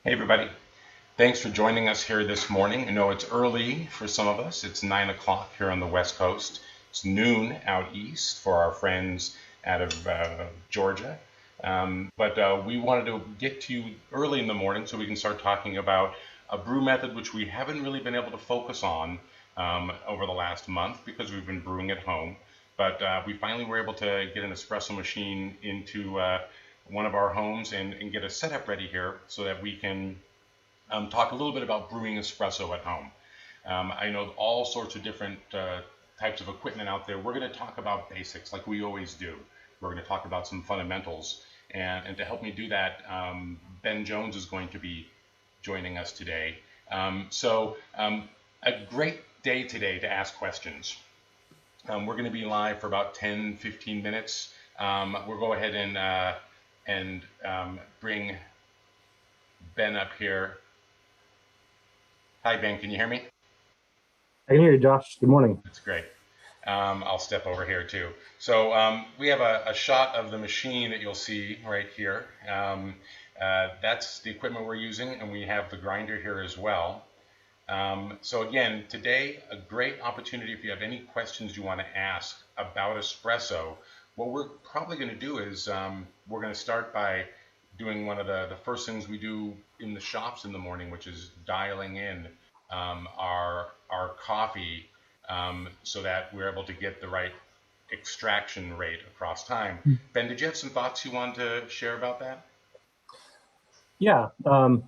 Hey, everybody. Thanks for joining us here this morning. I know it's early for some of us. It's 9 o'clock here on the West Coast. It's noon out east for our friends out of Georgia. But we wanted to get to you early in the morning so we can start talking about a brew method which we haven't really been able to focus on over the last month because we've been brewing at home. But we finally were able to get an espresso machine into one of our homes and get a setup ready here so that we can talk a little bit about brewing espresso at home. I know all sorts of different types of equipment out there. We're going to talk about basics like we always do. We're going to talk about some fundamentals. And to help me do that, Ben Jones is going to be joining us today. A great day today to ask questions. We're going to be live for about 10-15 minutes. We'll go ahead and bring Ben up here. Hi, Ben. Can you hear me? I can hear you, Josh. Good morning. That's great. I'll step over here too. So we have a shot of the machine that you'll see right here. That's the equipment we're using, and we have the grinder here as well. So again, today, a great opportunity if you have any questions you want to ask about espresso. What we're probably going to do is we're going to start by doing one of the first things we do in the shops in the morning, which is dialing in our coffee so that we're able to get the right extraction rate across time. Ben, did you have some thoughts you wanted to share about that? Yeah, a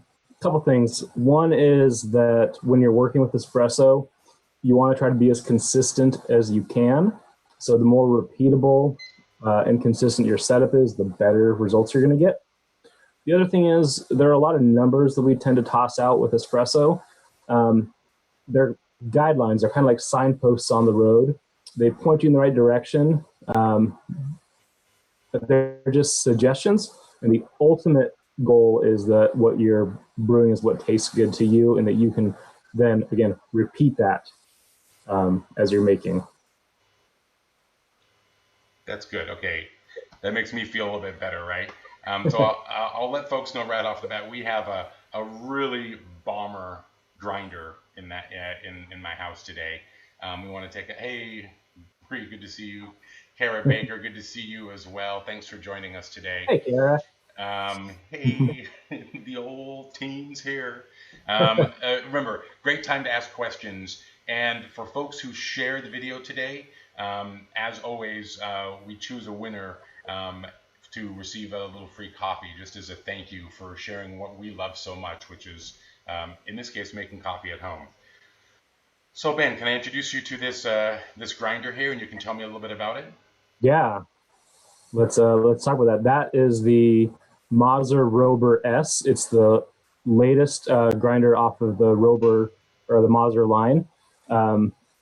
couple things. One is that when you're working with espresso, you want to try to be as consistent as you can. So the more repeatable and consistent your setup is, the better results you're going to get. The other thing is there are a lot of numbers that we tend to toss out with espresso. They're guidelines. They're kind of like signposts on the road. They point you in the right direction, but they're just suggestions. And the ultimate goal is that what you're brewing is what tastes good to you, and that you can then, again, repeat that as you're making. That's good. Okay. That makes me feel a little bit better, right? So I'll let folks know right off the bat. We have a really bomber grinder in that in my house today. We want to take a hey, pretty good to see you, Kara Baker. Good to see you as well. Thanks for joining us today. Hey, Kara. Hey, the old teens here. Remember, great time to ask questions. And for folks who share the video today, as always, we choose a winner to receive a little free coffee just as a thank you for sharing what we love so much, which is, in this case, making coffee at home. So Ben, can I introduce you to this grinder here, and you can tell me a little bit about it? Yeah, let's talk about that. That is the Mazzer Rober S. It's the latest grinder off of the Rober or the Mazzer line.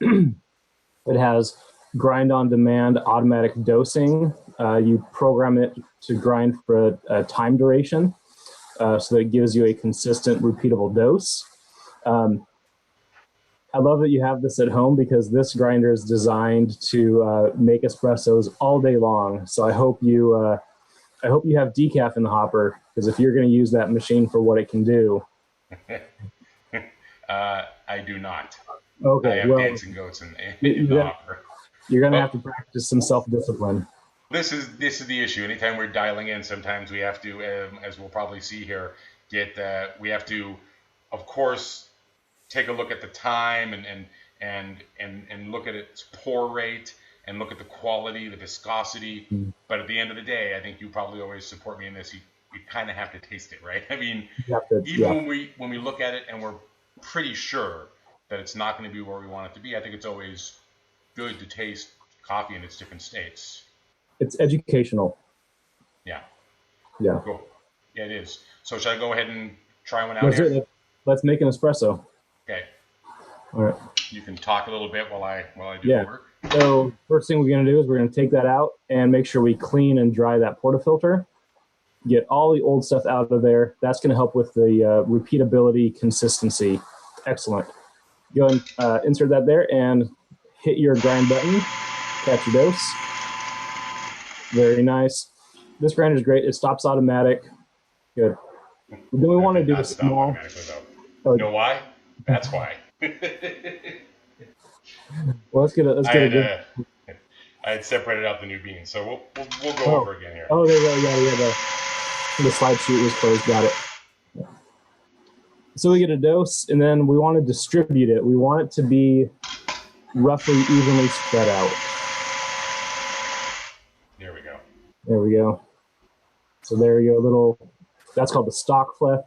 It has grind on demand automatic dosing. You program it to grind for a time duration so that it gives you a consistent, repeatable dose. I love that you have this at home because this grinder is designed to make espressos all day long. So I hope you have decaf in the hopper, because if you're going to use that machine for what it can do. I do not. Okay, I have well, dancing goats in the hopper. You're going to have to practice some self-discipline. This is the issue. Anytime we're dialing in, sometimes we have to, as we'll probably see here, we have to, of course, take a look at the time and look at its pour rate and look at the quality, the viscosity. But at the end of the day, I think you probably always support me in this. You kind of have to taste it, right? I mean, even when we look at it and we're pretty sure that it's not going to be where we want it to be, I think it's always good to taste coffee in its different states. It's educational. Yeah. Yeah. Cool. Yeah, it is. So should I go ahead and try one out here? Let's make an espresso. Okay. All right. You can talk a little bit while I do the work. So first thing we're going to do is we're going to take that out and make sure we clean and dry that portafilter. Get all the old stuff out of there. That's going to help with the repeatability, consistency. Excellent. Go and insert that there and hit your grind button. Catch your dose. Very nice. This grinder is great. It stops automatic. Good. Then we want to Okay, do a not stop small. automatically though. Oh, You know why? That's why. well, let's I get a had good. I had separated out the new beans, so we'll go Oh, over again here. oh, there you go. Yeah, yeah. The slide sheet was closed. Got it. So we get a dose, and then we want to distribute it. We want it to be roughly evenly spread out. Here we go. There we go. So there you go. Little. That's called the stock fleth.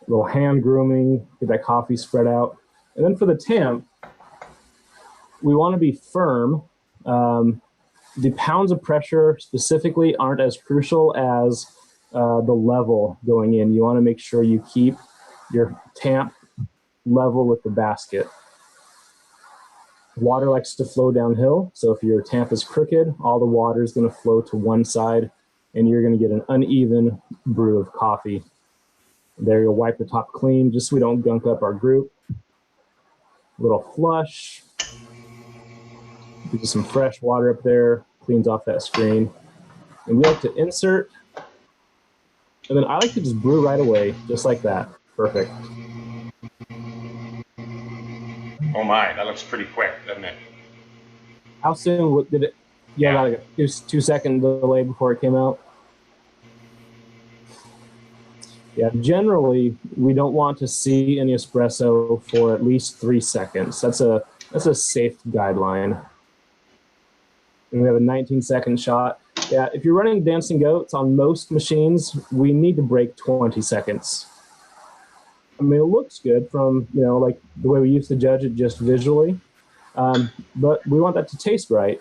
A little hand grooming. Get that coffee spread out, and then for the tamp, we want to be firm. The pounds of pressure specifically aren't as crucial as the level going in. You want to make sure you keep your tamp level with the basket. Water likes to flow downhill, so if your tamp is crooked, all the water is going to flow to one side, and you're going to get an uneven brew of coffee. There, you'll wipe the top clean just so we don't gunk up our group. A little flush. Give you some fresh water up there, cleans off that screen. And we like to insert, and then I like to just brew right away, just like that. Perfect. Oh my, that looks pretty quick, doesn't it? How soon did it? You Yeah. got like a 2 second delay before it came out. Yeah, generally we don't want to see any espresso for at least 3 seconds. That's a safe guideline. And we have a 19-second shot. Yeah, if you're running dancing goats on most machines, we need to break 20 seconds. I mean, it looks good from like the way we used to judge it just visually, but we want that to taste right.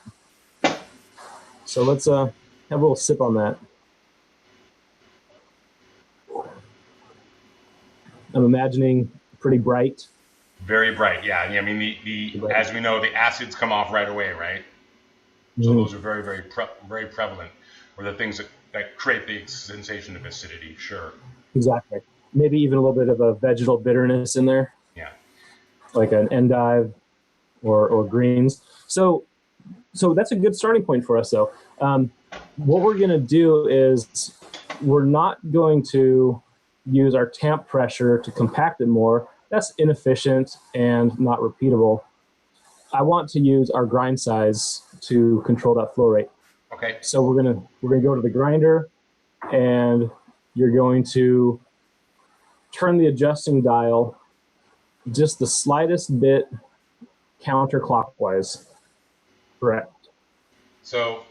So let's have a little sip on that. I'm imagining pretty bright. Very bright, yeah. I mean, the as we know, the acids come off right away, right? So Mm-hmm. those are very prevalent, or the things that create the sensation of acidity. Sure. Exactly. Maybe even a little bit of a vegetal bitterness in there, Yeah. like an endive or greens. So that's a good starting point for us, though. What we're going to do is we're not going to use our tamp pressure to compact it more. That's inefficient and not repeatable. I want to use our grind size to control that flow rate. Okay. So we're gonna go to the grinder, and you're going to turn the adjusting dial just the slightest bit counterclockwise. Correct. So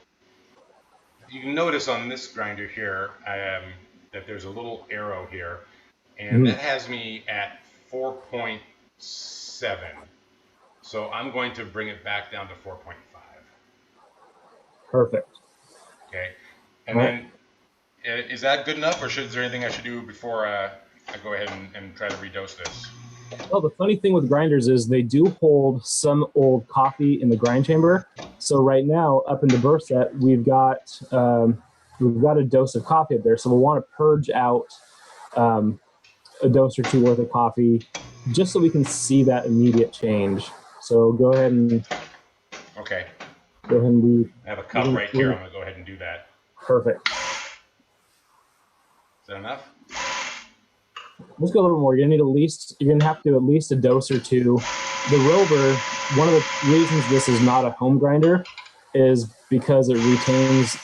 you can notice on this grinder here that there's a little arrow here, and Mm-hmm. that has me at 4.7. So I'm going to bring it back down to 4.5. Perfect. Okay. All And right. then is that good enough, or is there anything I should do before I go ahead and try to redose this? Well, the funny thing with grinders is they do hold some old coffee in the grind chamber. So right now, up in the burr set, we've got a dose of coffee up there. So we'll want to purge out a dose or two worth of coffee, just so we can see that immediate change. So Okay. go ahead and I have a cup right here. I'm going to go ahead and do that. perfect. Is that enough? Let's go a little more. You're gonna have to do at least a dose or two. The Rover, one of the reasons this is not a home grinder is because it retains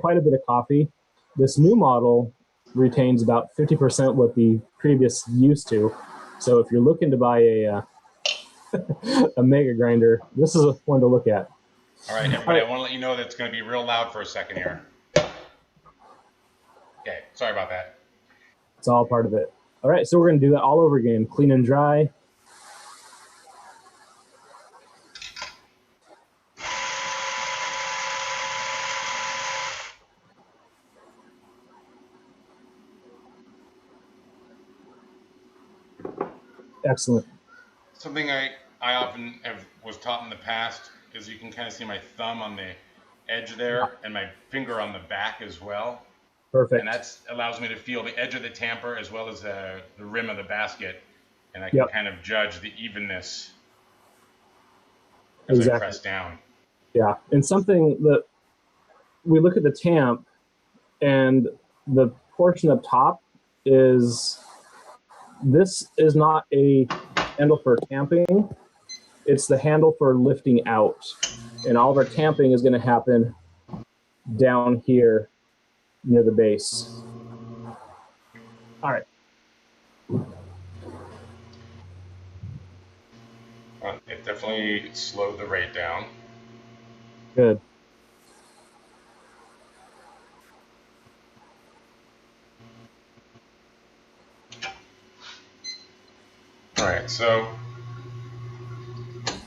quite a bit of coffee. This new model retains about 50% what the previous used to. So if you're looking to buy a mega grinder, this is one to look at. All right, everybody. I want to let you know that it's going to be real loud for a second here. Okay. Sorry about that. It's all part of it. All right, so we're going to do that all over again. Clean and dry. Excellent. Something I often was taught in the past is you can kind of see my thumb on the edge there and my finger on the back as well. And Perfect. that allows me to feel the edge of the tamper as well as the rim of the basket. And I can Yep. kind of judge the evenness as I Exactly. press down. Yeah. And something that we look at the tamp and the portion up top. is this is not a handle for tamping. It's the handle for lifting out. And all of our tamping is going to happen down here near the base. All right. It definitely slowed the rate down. Good. All right, so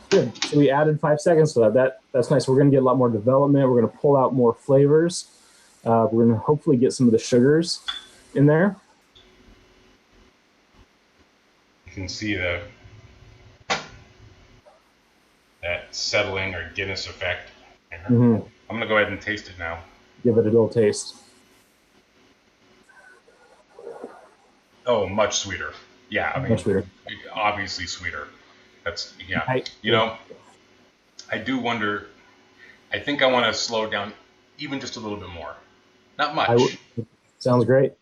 Good. So we added 5 seconds to that. That's nice. We're going to get a lot more development. We're going to pull out more flavors. We're going to hopefully get some of the sugars in there. you can see that settling or Guinness effect. Mm-hmm. I'm gonna go ahead and taste it now. Give it a little taste. Oh, much sweeter. Yeah, I Much mean, sweeter. obviously sweeter. That's yeah. I, You know, I do wonder. I think I want to slow down even just a little bit more. Not much. Sounds great.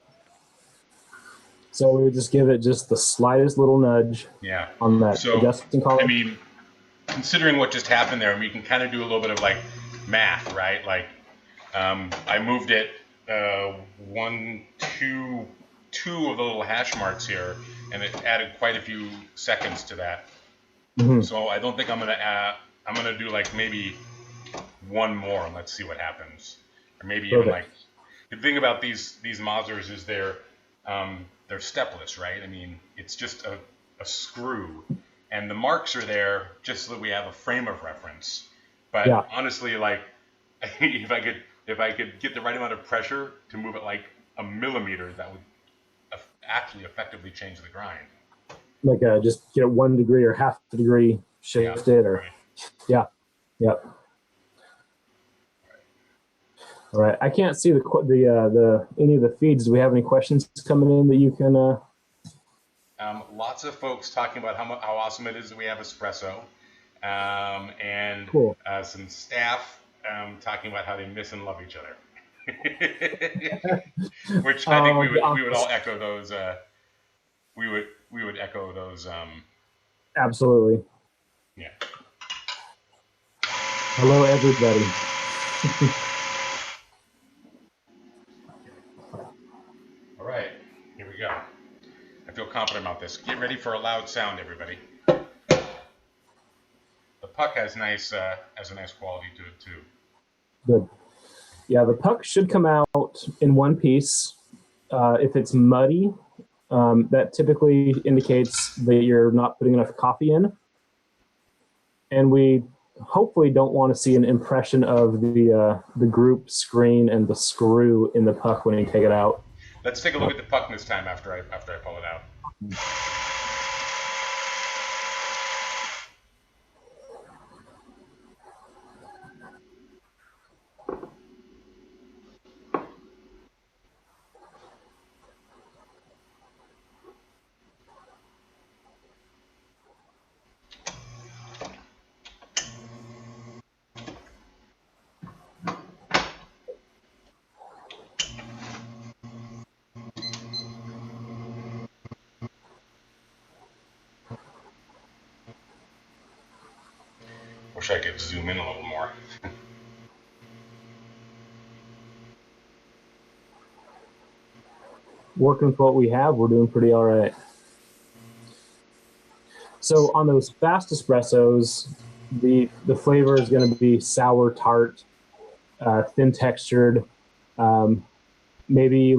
So we would just give it just the slightest little nudge Yeah. on that So, adjusting I column. mean, considering what just happened there, we can kind of do a little bit of like math, right? Like, I moved it one, two of the little hash marks here, and it added quite a few seconds to that. Mm-hmm. So I don't think I'm gonna do like maybe one more and let's see what happens, or maybe even Perfect. like the thing about these Mazers is they're stepless, right? I mean, it's just a screw, and the marks are there just so that we have a frame of reference. But Yeah. honestly, like if I could get the right amount of pressure to move it like a millimeter, that would actually effectively change the grind. Like just get 1 degree or half a degree Yeah, shifted or right. yeah. Yep. All right. I can't see the any of the feeds. Do we have any questions coming in that you can? Lots of folks talking about how awesome it is that we have espresso, and Cool. some staff talking about how they miss and love each other. Which I think The we would all office. echo those. We would echo those. Absolutely. Yeah. Hello, everybody. All right. Here we go. I feel confident about this. Get ready for a loud sound, everybody. The puck has a nice quality to it too. Good. Yeah, the puck should come out in one piece. If it's muddy, that typically indicates that you're not putting enough coffee in. And we hopefully don't want to see an impression of the group screen and the screw in the puck when you take it out. Let's take a look at the puck this time after I pull it out. Wish I could zoom in a little more. Working with what we have, we're doing pretty all right. So on those fast espressos, the flavor is going to be sour tart, thin textured, maybe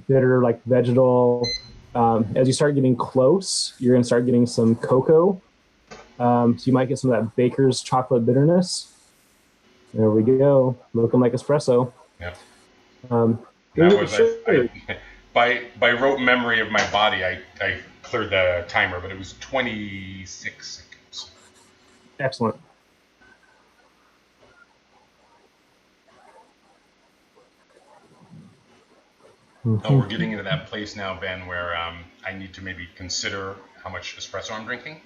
bitter like vegetal. As you start getting close, you're going to start getting some cocoa. So you might get some of that baker's chocolate bitterness. There we go, looking like espresso. Yeah. Um, That was by rote memory of my body, I cleared the timer, but it was 26 seconds. Excellent. Oh, we're getting into that place now, Ben, where I need to maybe consider how much espresso I'm drinking.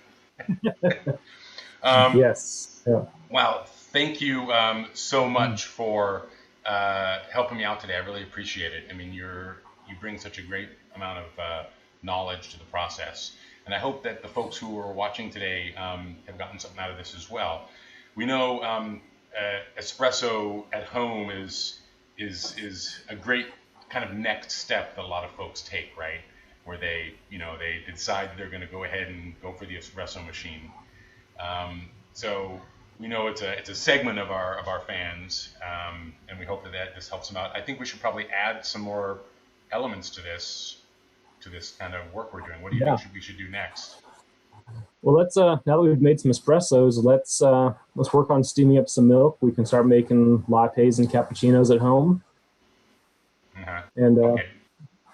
Yes. Yeah. Wow, thank you so much for helping me out today. I really appreciate it. I mean, you bring such a great amount of knowledge to the process. And I hope that the folks who are watching today have gotten something out of this as well. We know espresso at home is a great kind of next step that a lot of folks take, right? Where they decide they're going to go ahead and go for the espresso machine. So we know it's a segment of our fans, and we hope that this helps them out. I think we should probably add some more elements to this kind of work we're doing. What do you Yeah. think we should do next? Well, let's now that we've made some espressos, let's work on steaming up some milk. We can start making lattes and cappuccinos at home, Uh-huh. and Okay.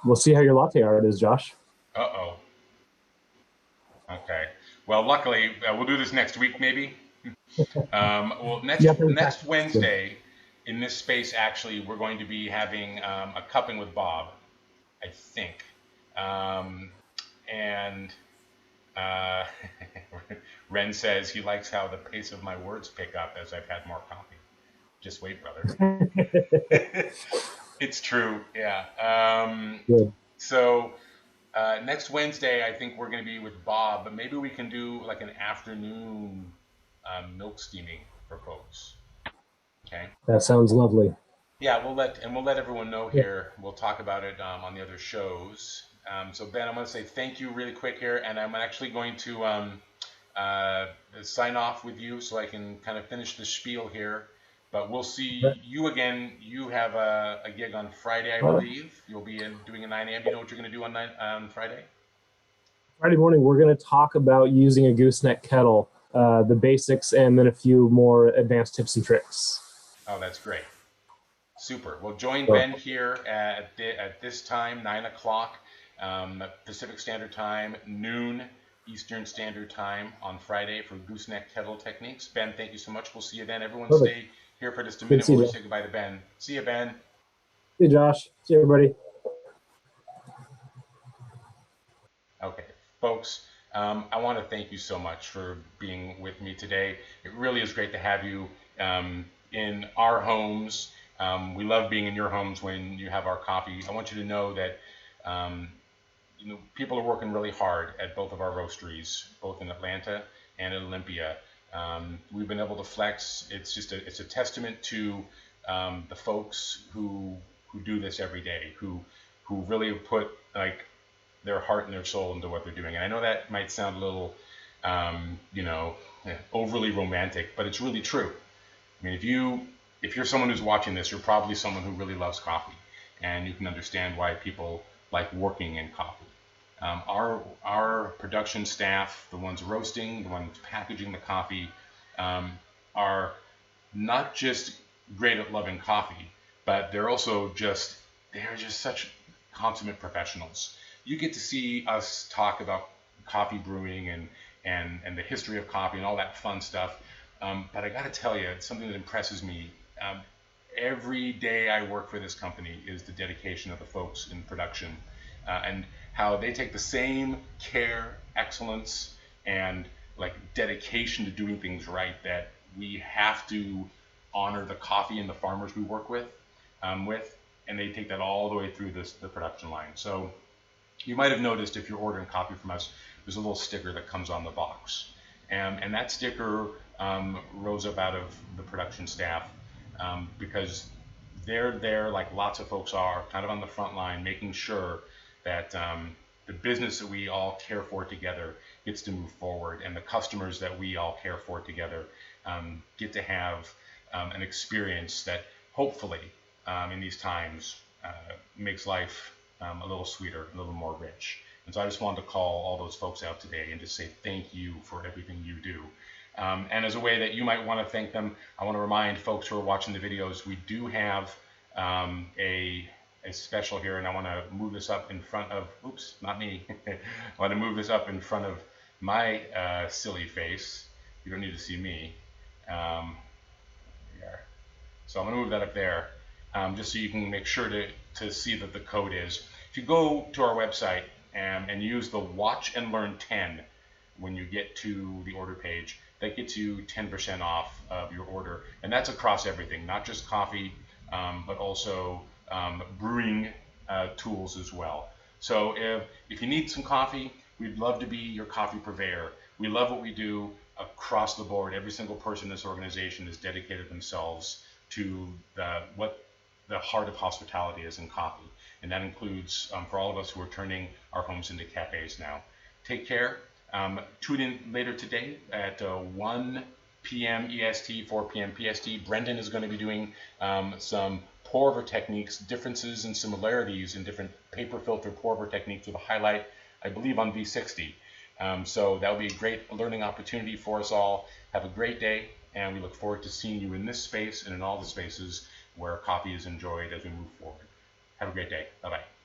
we'll see how your latte art is, Josh. Uh-oh. Okay. Well, luckily, we'll do this next week, maybe. Well, Yeah, next Wednesday, in this space, actually, we're going to be having a cupping with Bob, I think, and uh, Ren says he likes how the pace of my words pick up as I've had more coffee. Just wait, brother. It's true, yeah. Good. So next Wednesday, I think we're going to be with Bob, but maybe we can do like an afternoon milk steaming for folks. Okay. That sounds lovely. Yeah, we'll let everyone know Yeah. here. We'll talk about it on the other shows. So Ben, I'm going to say thank you really quick here, and I'm actually going to uh, sign off with you so I can kind of finish the spiel here. But we'll see you again. You have a gig on Friday, I believe. You'll be doing a 9 a.m. You know what you're going to do on Friday? Friday morning, we're going to talk about using a gooseneck kettle, the basics, and then a few more advanced tips and tricks. Oh, that's great. Super. Well, join So, Ben here at this time, 9 o'clock Pacific Standard Time, noon Eastern Standard Time on Friday for gooseneck kettle techniques. Ben, thank you so much. We'll see you then. Everyone perfect. stay here for just a Good minute to see while we you. say goodbye to Ben. See you, Ben. Hey, Josh. See you, everybody. Okay, folks, I want to thank you so much for being with me today. It really is great to have you in our homes. We love being in your homes when you have our coffee. I want you to know that um, people are working really hard at both of our roasteries, both in Atlanta and in Olympia. We've been able to flex. It's a testament to the folks who do this every day, who really put like their heart and their soul into what they're doing. And I know that might sound a little, um, you know, overly romantic, but it's really true. I mean, if you're someone who's watching this, you're probably someone who really loves coffee, and you can understand why people like working in coffee. Our production staff, the ones roasting, the ones packaging the coffee, um, are not just great at loving coffee, but they're just such consummate professionals. You get to see us talk about coffee brewing and the history of coffee and all that fun stuff. But I got to tell you, it's something that impresses me. Um, every day I work for this company is the dedication of the folks in production, and how they take the same care, excellence, and like dedication to doing things right that we have to honor the coffee and the farmers we work with, and they take that all the way through the production line. So you might have noticed if you're ordering coffee from us, there's a little sticker that comes on the box, and that sticker rose up out of the production staff because they're there, like lots of folks are, kind of on the front line, making sure that the business that we all care for together gets to move forward, and the customers that we all care for together get to have an experience that hopefully in these times makes life a little sweeter, a little more rich. And so I just wanted to call all those folks out today and just say thank you for everything you do. And as a way that you might want to thank them, I want to remind folks who are watching the videos, we do have a special here, and I want to move this up in front of, oops, not me. I want to move this up in front of my silly face. You don't need to see me. There. So I'm going to move that up there just so you can make sure to see that the code is. If you go to our website and use the Watch and Learn 10 when you get to the order page, that gets you 10% off of your order. And that's across everything, not just coffee, but also brewing tools as well. So if you need some coffee, we'd love to be your coffee purveyor. We love what we do across the board. Every single person in this organization has dedicated themselves to what the heart of hospitality is in coffee. And that includes for all of us who are turning our homes into cafes now. Take care. Tune in later today at 1 p.m. EST, 4 p.m. PST. Brendan is going to be doing some pour over techniques, differences and similarities in different paper filter pour over techniques with a highlight, I believe, on V60. So that will be a great learning opportunity for us all. Have a great day, and we look forward to seeing you in this space and in all the spaces where coffee is enjoyed as we move forward. Have a great day. Bye-bye.